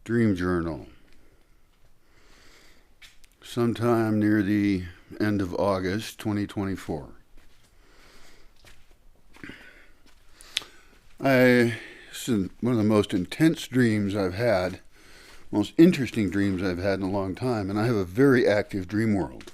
Dream Journal. Sometime near the end of August 2024. This is one of the most intense dreams I've had, most interesting dreams I've had in a long time, and I have a very active dream world.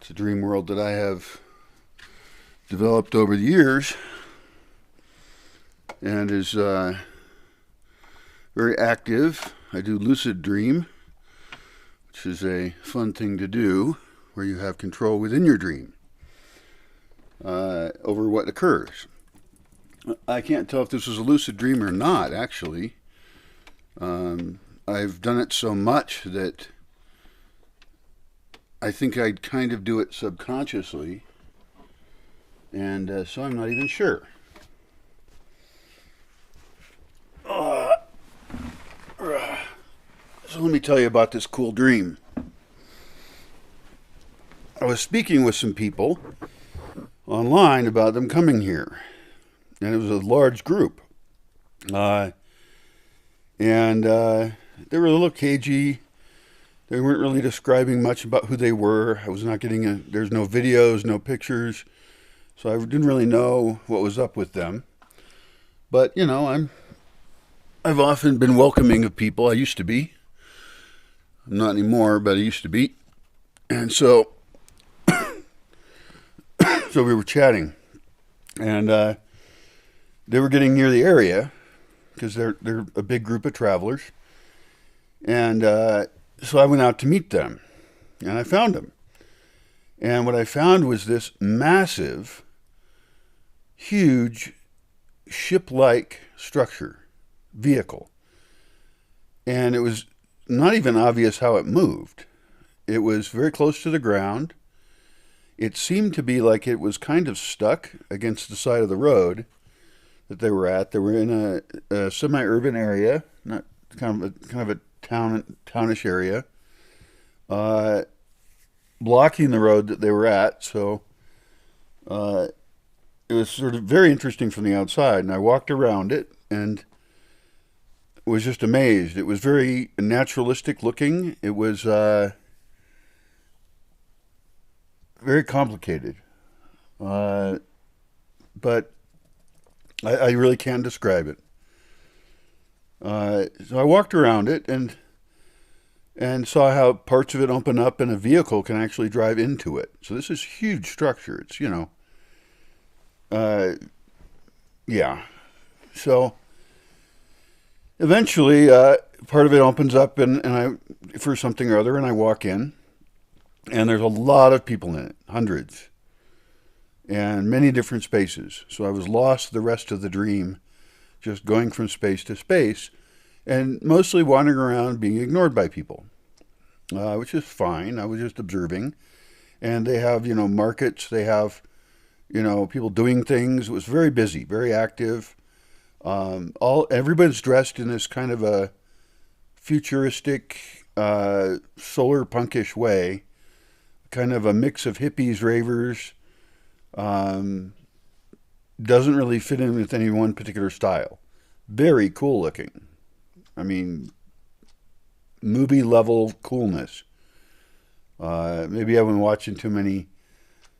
It's a dream world that I have developed over the years and is very active. I do lucid dream, which is a fun thing to do, where you have control within your dream over what occurs. I can't tell if this was a lucid dream or not, actually. I've done it so much that I think I'd kind of do it subconsciously, and so I'm not even sure. So let me tell you about this cool dream. I was speaking with some people online about them coming here, and it was a large group. And they were a little cagey. They weren't really describing much about who they were. I was not getting there's no videos, no pictures, so I didn't really know what was up with them. But you know, I've often been welcoming of people. I used to be. I'm not anymore, but I used to be. And so we were chatting, and they were getting near the area because they're a big group of travelers, and so I went out to meet them, and I found them. And what I found was this massive, huge, ship-like structure, vehicle, and it was not even obvious how it moved. It was very close to the ground. It seemed to be like it was kind of stuck against the side of the road that they were at. They were in a semi-urban area, not kind of a townish area, blocking the road that they were at. So it was sort of very interesting from the outside. And I walked around it and was just amazed. It was very naturalistic looking. It was very complicated, but I really can't describe it. So I walked around it and saw how parts of it open up and a vehicle can actually drive into it. So this is a huge structure. It's, yeah. So eventually, part of it opens up and I, for something or other, and I walk in, and there's a lot of people in it, hundreds, and many different spaces. So I was lost the rest of the dream, just going from space to space, and mostly wandering around being ignored by people, which is fine. I was just observing. And they have, markets. They have, people doing things. It was very busy, very active. Everybody's dressed in this kind of a futuristic, solar punkish way, kind of a mix of hippies, ravers. Doesn't really fit in with any one particular style. Very cool looking. I mean, movie level coolness. Maybe I've been watching too many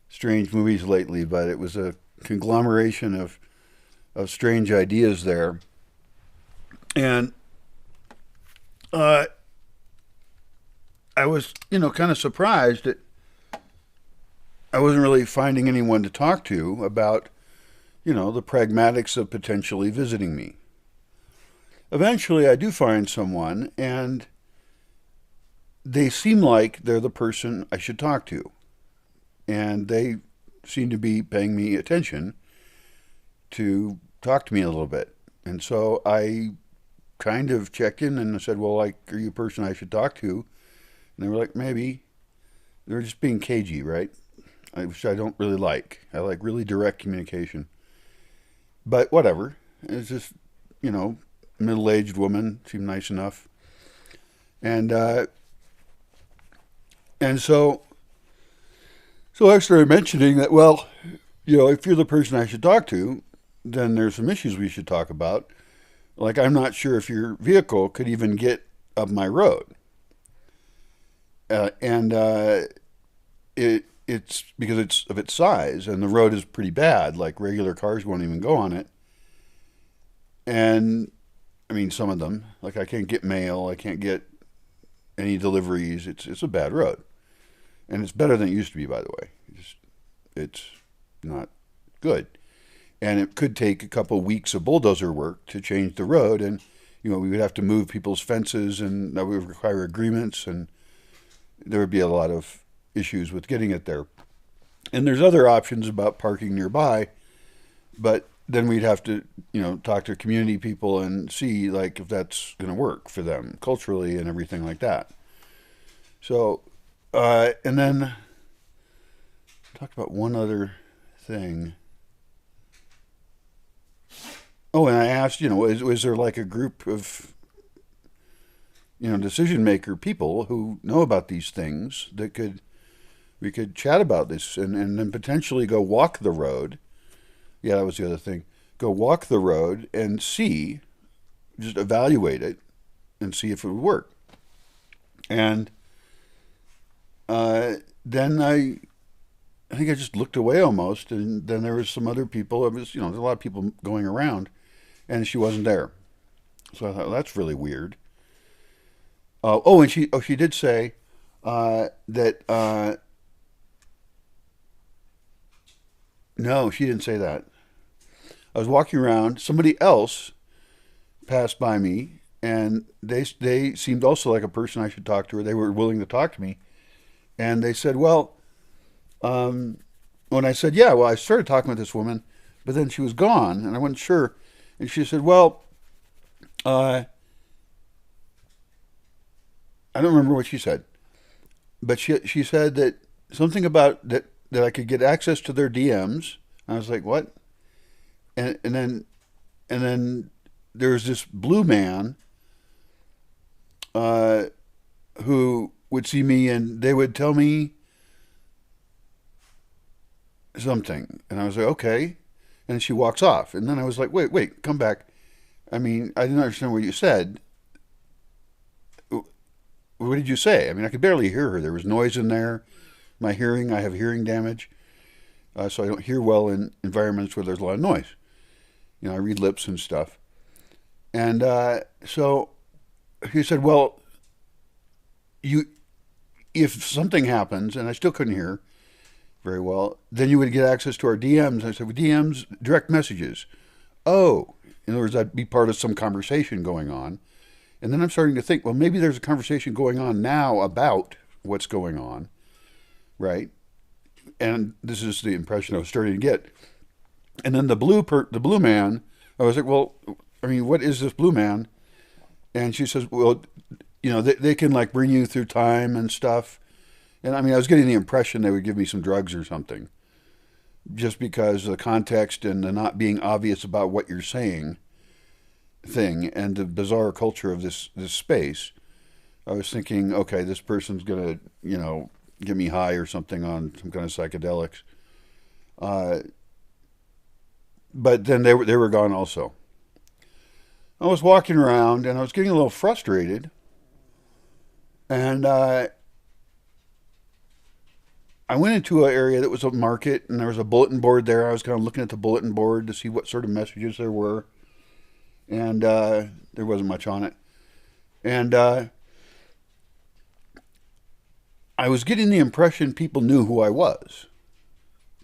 strange movies lately, but it was a conglomeration of strange ideas there. And I was, kind of surprised that I wasn't really finding anyone to talk to about, the pragmatics of potentially visiting me. Eventually, I do find someone, and they seem like they're the person I should talk to. And they seem to be paying me attention to talk to me a little bit. And so I kind of checked in and I said, well, are you a person I should talk to? And they were like, maybe. They were just being cagey, right? Which I don't really like. I like really direct communication. But whatever. It's just, middle-aged woman, seemed nice enough. And so I started mentioning that, well, if you're the person I should talk to, then there's some issues we should talk about. Like, I'm not sure if your vehicle could even get up my road. And it's because it's of its size, and the road is pretty bad. Like, regular cars won't even go on it. And I mean, some of them, like, I can't get mail, I can't get any deliveries. It's a bad road, and it's better than it used to be, by the way. It's not good, and it could take a couple of weeks of bulldozer work to change the road, and we would have to move people's fences, and that would require agreements, and there would be a lot of issues with getting it there. And there's other options about parking nearby, but then we'd have to, talk to community people and see, like, if that's going to work for them culturally and everything like that. So, and then talk about one other thing. Oh, and I asked, was there like a group of, decision maker people who know about these things that we could chat about this, and then potentially go walk the road. Yeah, that was the other thing. Go walk the road and see, just evaluate it and see if it would work. And then I think I just looked away almost, and then there was some other people. It was, there's a lot of people going around, and she wasn't there. So I thought, well, that's really weird. And she did say that no, she didn't say that. I was walking around. Somebody else passed by me, and they seemed also like a person I should talk to, or they were willing to talk to me. And they said, well, when I said, yeah, well, I started talking with this woman, but then she was gone, and I wasn't sure. And she said, well, I don't remember what she said, but she said that something about that I could get access to their DMs. I was like, what? And then there's this blue man uh, who would see me, and they would tell me something, and I was like, okay. And she walks off, and then I was like, wait, come back. I mean, I didn't understand what you said. What did you say? I mean, I could barely hear her. There was noise in there. I have hearing damage, so I don't hear well in environments where there's a lot of noise. I read lips and stuff. And so he said, well, if something happens, and I still couldn't hear very well, then you would get access to our DMs. I said, well, DMs, direct messages. Oh, in other words, I'd be part of some conversation going on. And then I'm starting to think, well, maybe there's a conversation going on now about what's going on, right? And this is the impression I was starting to get. And then the blue man, I was like, well, I mean, what is this blue man? And she says, well, they can like bring you through time and stuff. And I mean, I was getting the impression they would give me some drugs or something, just because of the context and the not being obvious about what you're saying thing, and the bizarre culture of this space. I was thinking, okay, this person's gonna, get me high or something on some kind of psychedelics. But then they were gone also. I was walking around, and I was getting a little frustrated, and I went into an area that was a market, and there was a bulletin board there. I was kind of looking at the bulletin board to see what sort of messages there were, and there wasn't much on it. And I was getting the impression people knew who I was,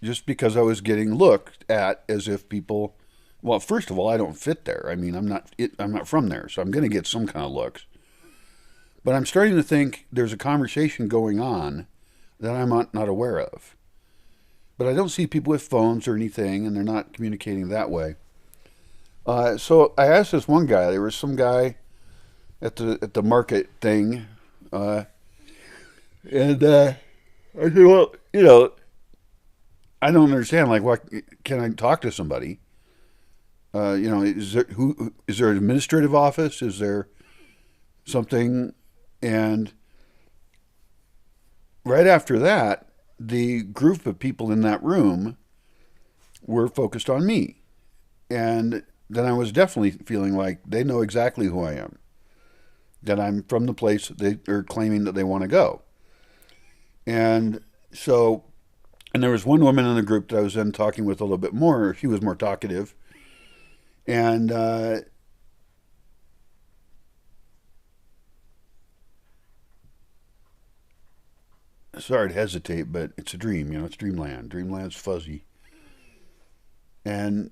just because I was getting looked at as if people. Well, first of all, I don't fit there. I mean, I'm not from there, so I'm going to get some kind of looks. But I'm starting to think there's a conversation going on that I'm not aware of. But I don't see people with phones or anything, and they're not communicating that way. So I asked this one guy. There was some guy at the market thing, and I said, "Well, I don't understand. Like, what can I talk to somebody? Is there an administrative office? Is there something?" And right after that, the group of people in that room were focused on me. And then I was definitely feeling like they know exactly who I am, that I'm from the place they are claiming that they want to go. And so, and there was one woman in the group that I was then talking with a little bit more. She was more talkative. And sorry to hesitate, but it's a dream. It's dreamland. Dreamland's fuzzy. And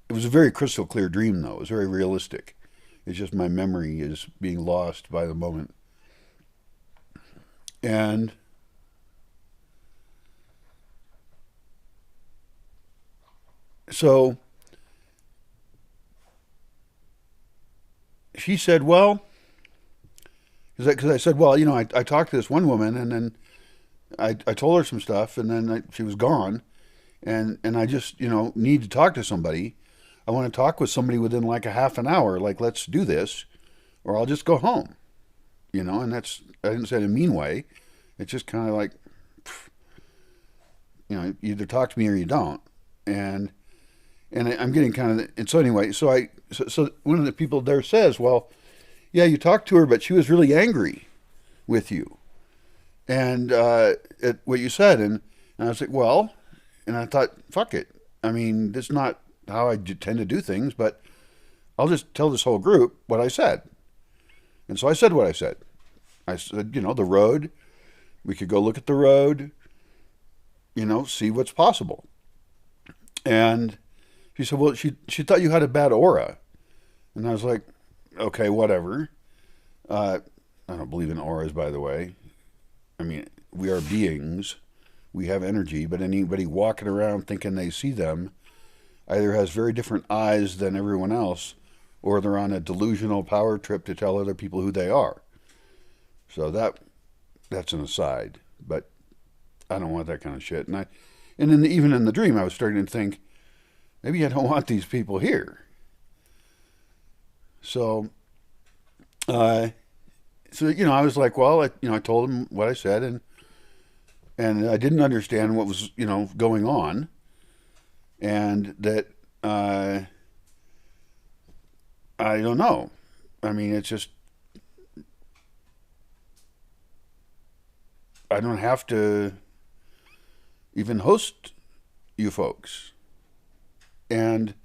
it was a very crystal clear dream, though. It was very realistic. It's just my memory is being lost by the moment. And so she said, well, because I said, well, I talked to this one woman, and then I told her some stuff, and then she was gone, and I just need to talk to somebody. I want to talk with somebody within like a half an hour. Like, let's do this, or I'll just go home. And I didn't say it in a mean way. It's just kind of like, you either talk to me or you don't, and I'm getting kind of, and so anyway, so one of the people there says, well, yeah, you talked to her, but she was really angry with you, and at what you said, and I was like, well, and I thought, fuck it. I mean, that's not how I tend to do things, but I'll just tell this whole group what I said. And so I said what I said. I said, the road, we could go look at the road, see what's possible. And she said, well, she thought you had a bad aura. And I was like, okay, whatever. I don't believe in auras, by the way. I mean, we are beings. We have energy, but anybody walking around thinking they see them either has very different eyes than everyone else, or they're on a delusional power trip to tell other people who they are. So that's an aside, but I don't want that kind of shit. Even in the dream, I was starting to think, maybe I don't want these people here. So, I was like, well, I told him what I said, and I didn't understand what was, going on, and that I don't know. I mean, it's just, I don't have to even host you folks. And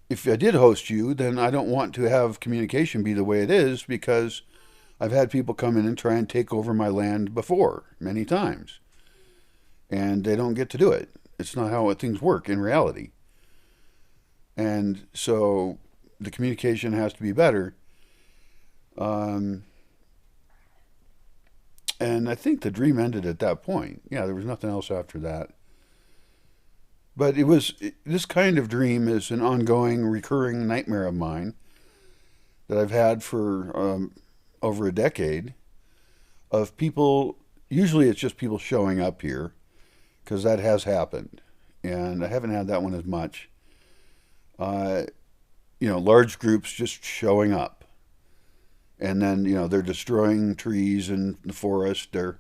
if I did host you, then I don't want to have communication be the way it is, because I've had people come in and try and take over my land before, many times. And they don't get to do it. It's not how things work in reality. And so the communication has to be better. And I think the dream ended at that point. Yeah, there was nothing else after that. But this kind of dream is an ongoing, recurring nightmare of mine that I've had for over a decade, of people. Usually it's just people showing up here, because that has happened. And I haven't had that one as much. Large groups just showing up. And then, they're destroying trees in the forest. They're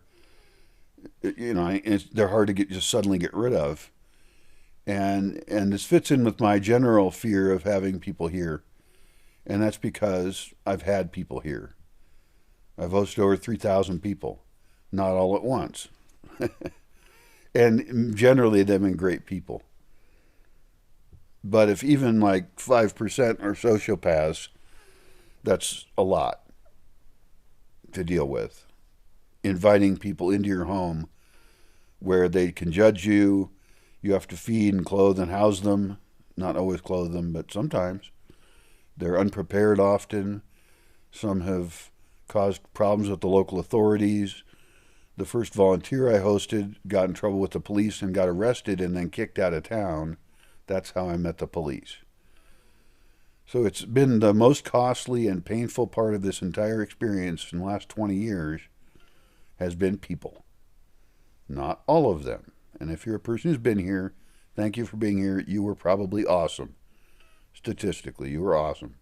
hard to just suddenly get rid of. And this fits in with my general fear of having people here. And that's because I've had people here. I've hosted over 3,000 people, not all at once. And generally they've been great people. But if even like 5% are sociopaths, that's a lot to deal with. Inviting people into your home where they can judge you. You have to feed and clothe and house them. Not always clothe them, but sometimes. They're unprepared often. Some have caused problems with the local authorities. The first volunteer I hosted got in trouble with the police and got arrested and then kicked out of town. That's how I met the police. So it's been the most costly and painful part of this entire experience in the last 20 years has been people. Not all of them. And if you're a person who's been here, thank you for being here. You were probably awesome. Statistically, you were awesome.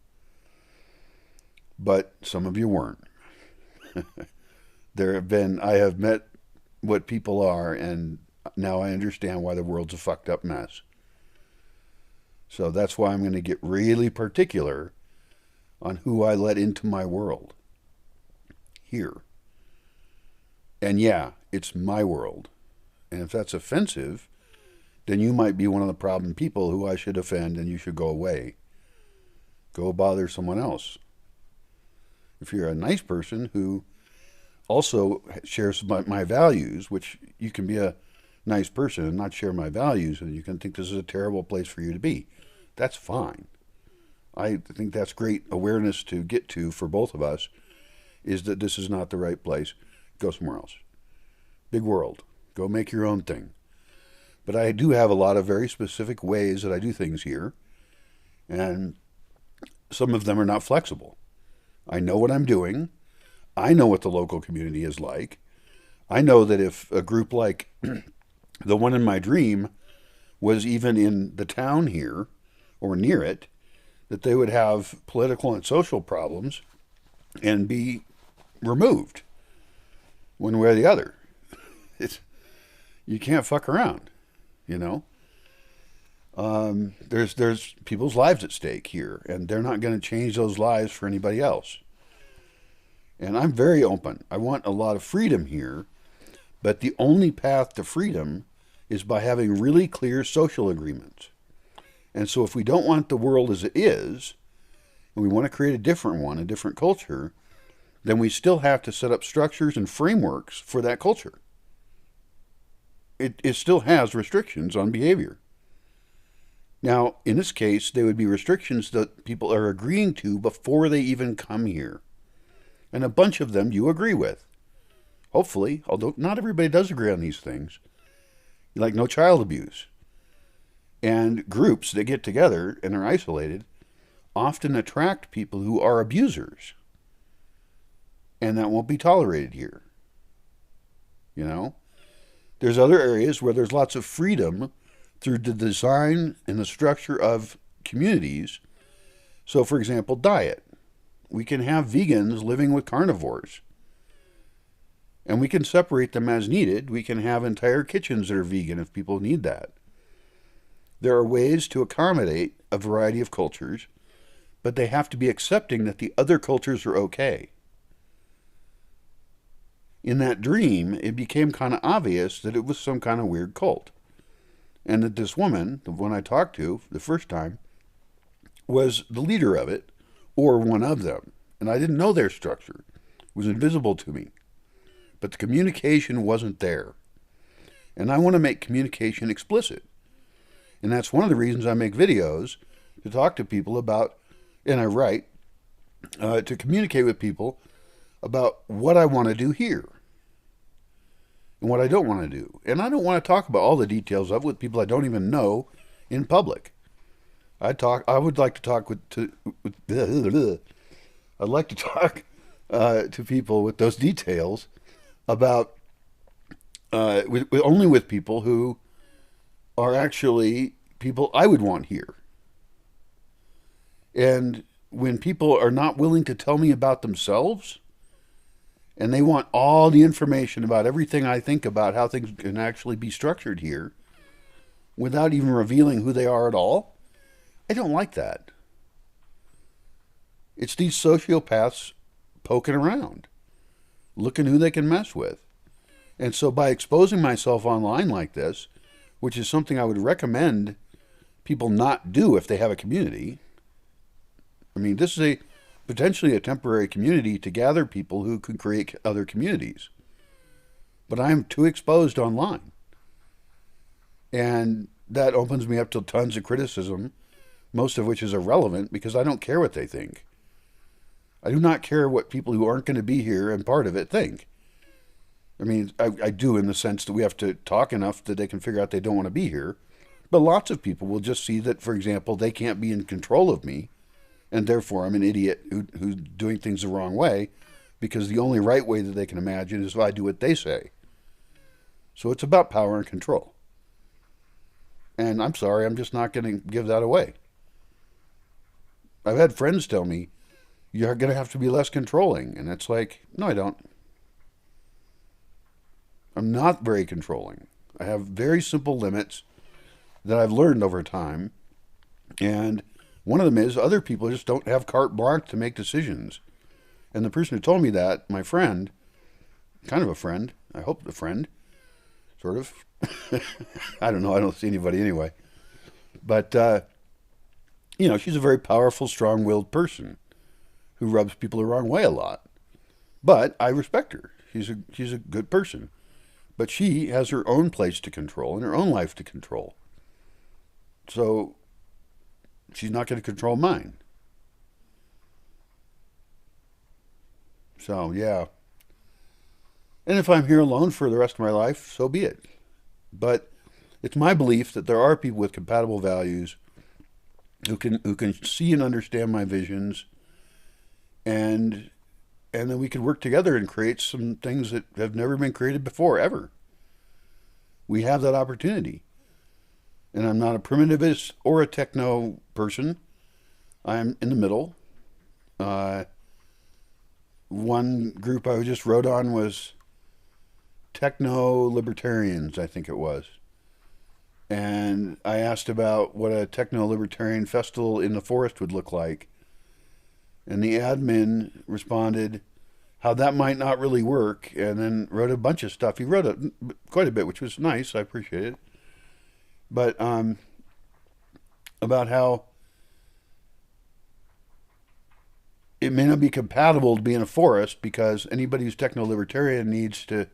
But some of you weren't. I have met what people are, and now I understand why the world's a fucked up mess. So that's why I'm going to get really particular on who I let into my world here. And yeah, it's my world. And if that's offensive, then you might be one of the problem people who I should offend and you should go away. Go bother someone else. If you're a nice person who also shares my values, which you can be a nice person and not share my values, and you can think this is a terrible place for you to be, that's fine. I think that's great awareness to get to for both of us, is that this is not the right place. Go somewhere else. Big world. Go make your own thing. But I do have a lot of very specific ways that I do things here, and some of them are not flexible. I know what I'm doing. I know what the local community is like. I know that if a group like the one in my dream was even in the town here or near it, that they would have political and social problems and be removed one way or the other. You can't fuck around, you know. There's people's lives at stake here, and they're not going to change those lives for anybody else. And I'm very open. I want a lot of freedom here, but the only path to freedom is by having really clear social agreements. And so if we don't want the world as it is, and we want to create a different one, a different culture, then we still have to set up structures and frameworks for that culture. It still has restrictions on behavior. Now, in this case, they would be restrictions that people are agreeing to before they even come here. And a bunch of them you agree with. Hopefully, although not everybody does agree on these things. Like no child abuse. And groups that get together and are isolated often attract people who are abusers. And that won't be tolerated here. You know? There's other areas where there's lots of freedom through the design and the structure of communities. So, for example, diet. We can have vegans living with carnivores. And we can separate them as needed. We can have entire kitchens that are vegan if people need that. There are ways to accommodate a variety of cultures, but they have to be accepting that the other cultures are okay. In that dream, it became kind of obvious that it was some kind of weird cult. And that this woman, the one I talked to the first time, was the leader of it, or one of them. And I didn't know their structure. It was invisible to me. But the communication wasn't there. And I want to make communication explicit. And that's one of the reasons I make videos, to talk to people about, and I write, to communicate with people about what I want to do here. And what I don't want to do. And I don't want to talk about all the details of it with people I don't even know in public. I would like to talk I'd like to talk to people with those details about only with people who are actually people I would want here. And when people are not willing to tell me about themselves, and they want all the information about everything I think about how things can actually be structured here, without even revealing who they are at all, I don't like that. It's these sociopaths poking around, looking who they can mess with. And so by exposing myself online like this, which is something I would recommend people not do if they have a community. I mean, this is potentially a temporary community to gather people who could create other communities. But I'm too exposed online. And that opens me up to tons of criticism, most of which is irrelevant because I don't care what they think. I do not care what people who aren't going to be here and part of it think. I mean, I do in the sense that we have to talk enough that they can figure out they don't want to be here. But lots of people will just see that, for example, they can't be in control of me, and therefore I'm an idiot who's doing things the wrong way, because the only right way that they can imagine is if I do what they say. So it's about power and control. And I'm sorry, I'm just not going to give that away. I've had friends tell me, you're going to have to be less controlling. And it's like, no, I don't. I'm not very controlling. I have very simple limits that I've learned over time And one of them is other people just don't have carte blanche to make decisions. And the person who told me that, my friend, kind of a friend, I hope a friend, sort of. I don't know. I don't see anybody anyway. But, she's a very powerful, strong willed person who rubs people the wrong way a lot. But I respect her. She's a good person. But she has her own place to control and her own life to control. So she's not going to control mine. So, yeah. And if I'm here alone for the rest of my life, so be it. But it's my belief that there are people with compatible values who can see and understand my visions, and then we can work together and create some things that have never been created before, ever. We have that opportunity. And I'm not a primitivist or a techno person. I'm in the middle. One group I just wrote on was techno libertarians, I think it was. And I asked about what a techno libertarian festival in the forest would look like. And the admin responded how that might not really work, and then wrote a bunch of stuff. He wrote quite a bit, which was nice. I appreciate it. But about how it may not be compatible to be in a forest because anybody who's techno-libertarian needs to,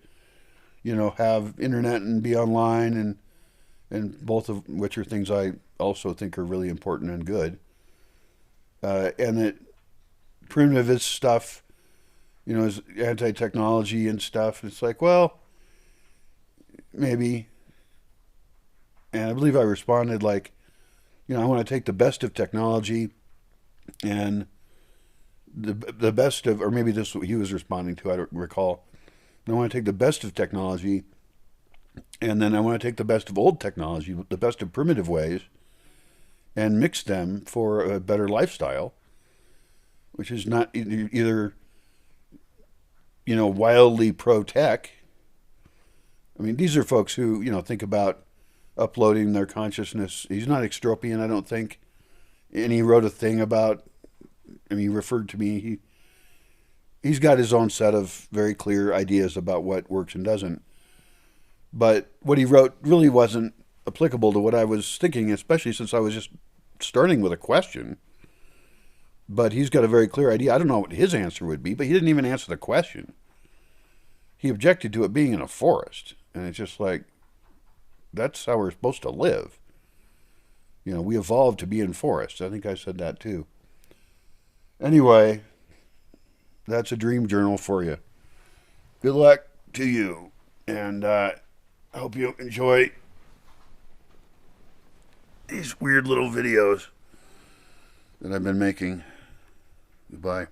have internet and be online, and both of which are things I also think are really important and good. And that primitivist stuff, is anti-technology and stuff. It's like, well, maybe. And I believe I responded like, I want to take the best of technology and the best of, or maybe this is what he was responding to, I don't recall. I want to take the best of technology, and then I want to take the best of old technology, the best of primitive ways, and mix them for a better lifestyle, which is not either, wildly pro-tech. I mean, these are folks who, think about uploading their consciousness. He's not extropian, I don't think. And he wrote a thing about, he referred to me. He's got his own set of very clear ideas about what works and doesn't. But what he wrote really wasn't applicable to what I was thinking, especially since I was just starting with a question. But he's got a very clear idea. I don't know what his answer would be, but he didn't even answer the question. He objected to it being in a forest. And it's just like, that's how we're supposed to live. We evolved to be in forests. I think I said that too. Anyway, that's a dream journal for you. Good luck to you. And I hope you enjoy these weird little videos that I've been making. Goodbye.